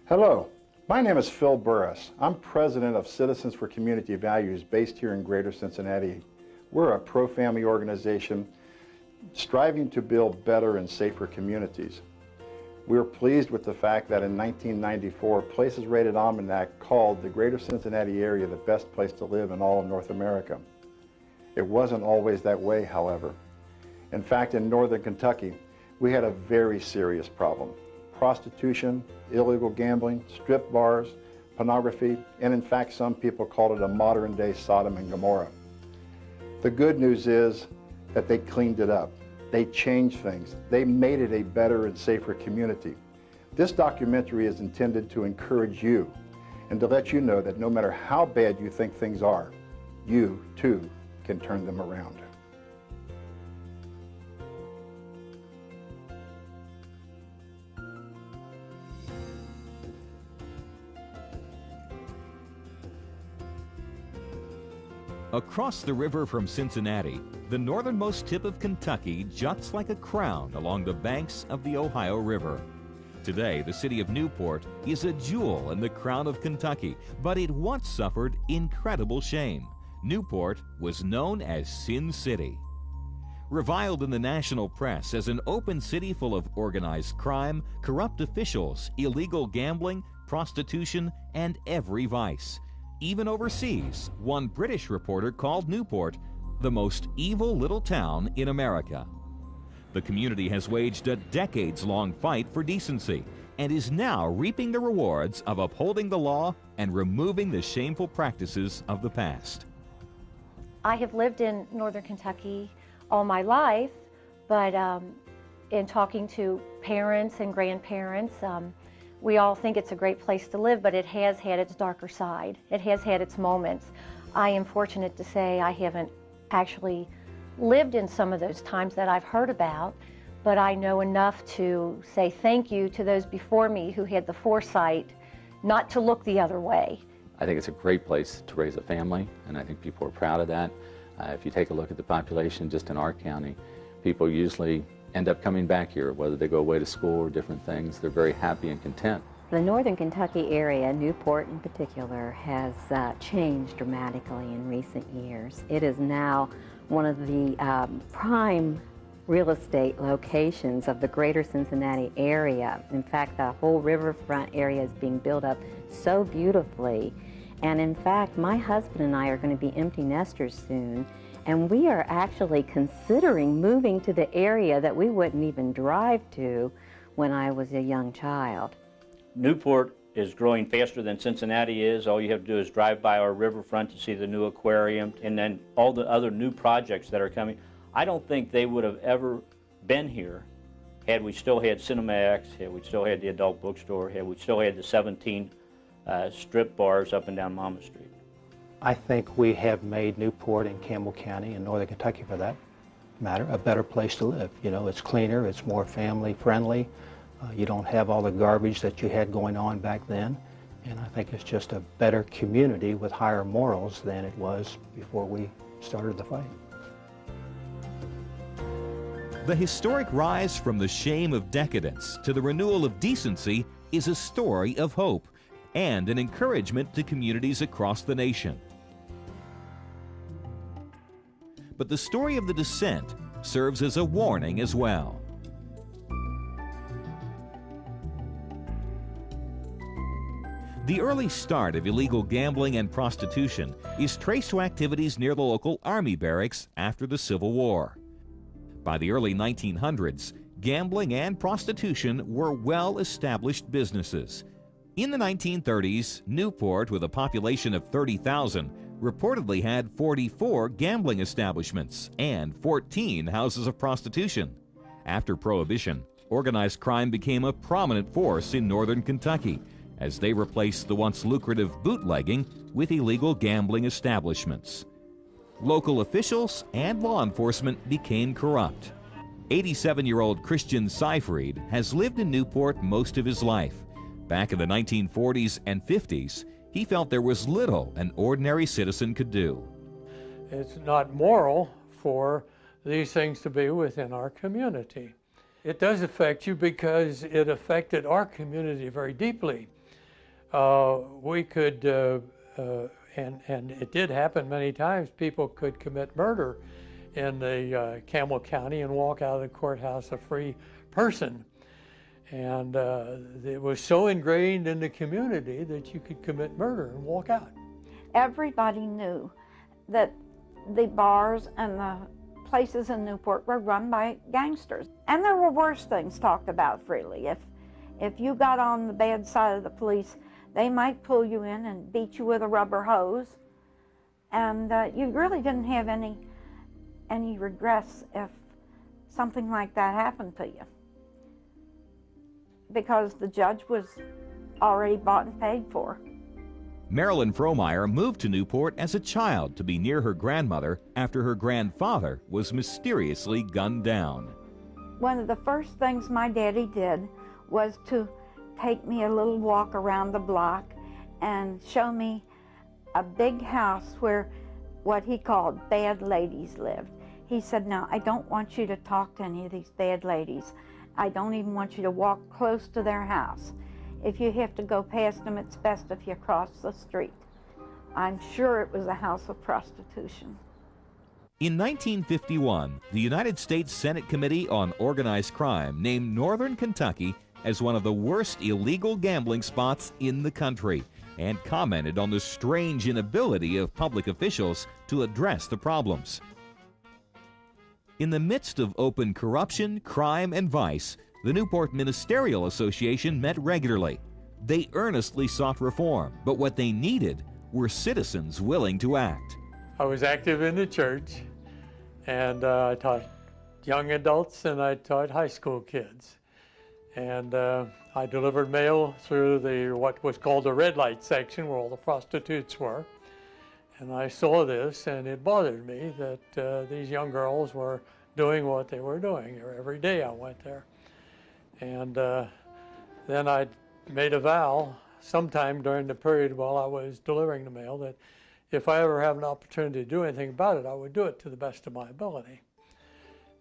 Hello, my name is Phil Burris. I'm president of Citizens for Community Values based here in Greater Cincinnati. We're a pro-family organization striving to build better and safer communities. We're pleased with the fact that in 1994, Places Rated Almanac called the Greater Cincinnati area the best place to live in all of North America. It wasn't always that way, however. In fact, in Northern Kentucky, we had a very serious problem. Prostitution, illegal gambling, strip bars, pornography, and in fact some people called it a modern-day Sodom and Gomorrah. The good news is that they cleaned it up. They changed things. They made it a better and safer community. This documentary is intended to encourage you and to let you know that no matter how bad you think things are, you too can turn them around. Across the river from Cincinnati, the northernmost tip of Kentucky juts like a crown along the banks of the Ohio River. Today, the city of Newport is a jewel in the crown of Kentucky, but it once suffered incredible shame. Newport was known as Sin City. Reviled in the national press as an open city full of organized crime, corrupt officials, illegal gambling, prostitution, and every vice. Even overseas, one British reporter called Newport the most evil little town in America. The community has waged a decades-long fight for decency and is now reaping the rewards of upholding the law and removing the shameful practices of the past. I have lived in Northern Kentucky all my life, but in talking to parents and grandparents, we all think it's a great place to live, but it has had its darker side. It has had its moments. I am fortunate to say I haven't actually lived in some of those times that I've heard about, but I know enough to say thank you to those before me who had the foresight not to look the other way. I think it's a great place to raise a family, and I think people are proud of that. If you take a look at the population just in our county, people usually end up coming back here, whether they go away to school or different things. They're very happy and content. The Northern Kentucky area, Newport in particular, has changed dramatically in recent years. It is now one of the prime real estate locations of the greater Cincinnati area. In fact, the whole riverfront area is being built up so beautifully. And in fact, my husband and I are going to be empty nesters soon, and we are actually considering moving to the area that we wouldn't even drive to when I was a young child. Newport is growing faster than Cincinnati is. All you have to do is drive by our riverfront to see the new aquarium and then all the other new projects that are coming. I don't think they would have ever been here had we still had Cinemax, had we still had the adult bookstore, had we still had the 17 strip bars up and down Mama Street. I think we have made Newport and Campbell County and Northern Kentucky, for that matter, a better place to live. You know, it's cleaner, it's more family friendly. You don't have all the garbage that you had going on back then. And I think it's just a better community with higher morals than it was before we started the fight. The historic rise from the shame of decadence to the renewal of decency is a story of hope and an encouragement to communities across the nation. But the story of the descent serves as a warning as well. The early start of illegal gambling and prostitution is traced to activities near the local Army barracks after the Civil War. By the early 1900s, gambling and prostitution were well-established businesses. In the 1930s, Newport, with a population of 30,000, reportedly had 44 gambling establishments and 14 houses of prostitution. After Prohibition, organized crime became a prominent force in northern Kentucky as they replaced the once lucrative bootlegging with illegal gambling establishments. Local officials and law enforcement became corrupt. 87-year-old Christian Seifried has lived in Newport most of his life. Back in the 1940s and 50s, he felt there was little an ordinary citizen could do. It's not moral for these things to be within our community. It does affect you because it affected our community very deeply. we could, and it did happen many times, people could commit murder in the Campbell County and walk out of the courthouse a free person. And it was so ingrained in the community that you could commit murder and walk out. Everybody knew that the bars and the places in Newport were run by gangsters. And there were worse things talked about freely. If you got on the bad side of the police, they might pull you in and beat you with a rubber hose. And you really didn't have any regrets if something like that happened to you, because the judge was already bought and paid for. Marilyn Frohmeyer moved to Newport as a child to be near her grandmother after her grandfather was mysteriously gunned down. One of the first things my daddy did was to take me a little walk around the block and show me a big house where what he called bad ladies lived. He said, "Now, I don't want you to talk to any of these bad ladies. I don't even want you to walk close to their house. If you have to go past them, it's best if you cross the street." I'm sure it was a house of prostitution. In 1951, the United States Senate Committee on Organized Crime named Northern Kentucky as one of the worst illegal gambling spots in the country and commented on the strange inability of public officials to address the problems. In the midst of open corruption, crime, and vice, the Newport Ministerial Association met regularly. They earnestly sought reform, but what they needed were citizens willing to act. I was active in the church, and I taught young adults and I taught high school kids. And I delivered mail through what was called the red light section, where all the prostitutes were. And I saw this, and it bothered me that these young girls were doing what they were doing. Every day I went there. And then I made a vow sometime during the period while I was delivering the mail that if I ever have an opportunity to do anything about it, I would do it to the best of my ability.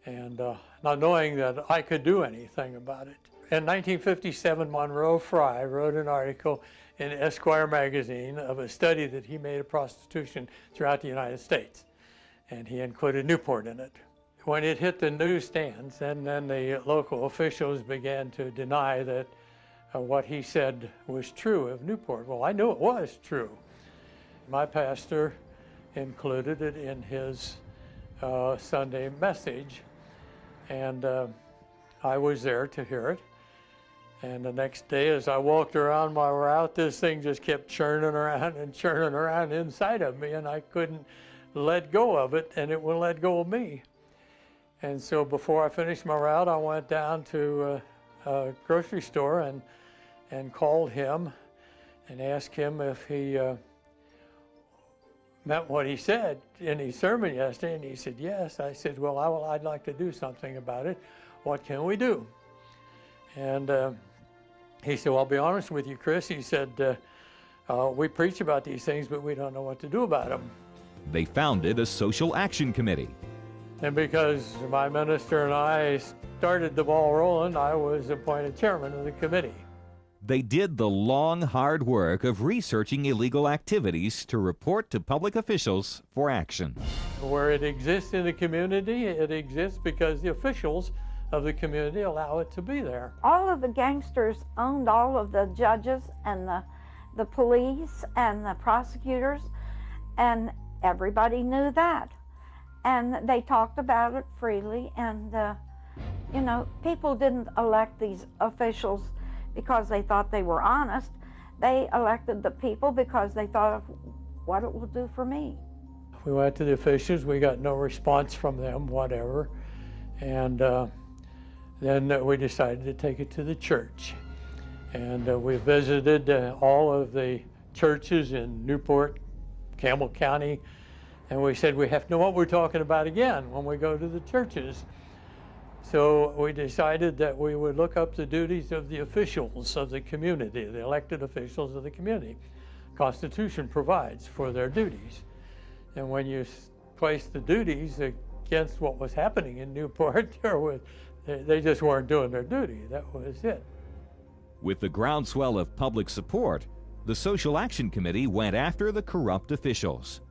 And not knowing that I could do anything about it. In 1957, Monroe Fry wrote an article in Esquire magazine of a study that he made of prostitution throughout the United States. And he included Newport in it. When it hit the newsstands, and then the local officials began to deny that what he said was true of Newport. Well, I knew it was true. My pastor included it in his Sunday message, and I was there to hear it. And the next day, as I walked around my route, this thing just kept churning around and churning around inside of me, and I couldn't let go of it, and it wouldn't let go of me. And so before I finished my route, I went down to a grocery store and called him and asked him if he meant what he said in his sermon yesterday, and he said yes. I said, well, I'd like to do something about it. What can we do? And he said, well, I'll be honest with you, Chris. He said, we preach about these things, but we don't know what to do about them. They founded a social action committee. And because my minister and I started the ball rolling, I was appointed chairman of the committee. They did the long, hard work of researching illegal activities to report to public officials for action. Where it exists in the community, it exists because the officials of the community allow it to be there. All of the gangsters owned all of the judges and the police and the prosecutors, and everybody knew that. And they talked about it freely, and you know, people didn't elect these officials because they thought they were honest. They elected the people because they thought of what it will do for me. We went to the officials, we got no response from them, whatever, and then we decided to take it to the church. And we visited all of the churches in Newport, Campbell County, and we said we have to know what we're talking about again when we go to the churches. So we decided that we would look up the duties of the officials of the community, the elected officials of the community. Constitution provides for their duties. And when you place the duties against what was happening in Newport, they just weren't doing their duty. That was it. With the groundswell of public support, The Social Action Committee went after the corrupt officials.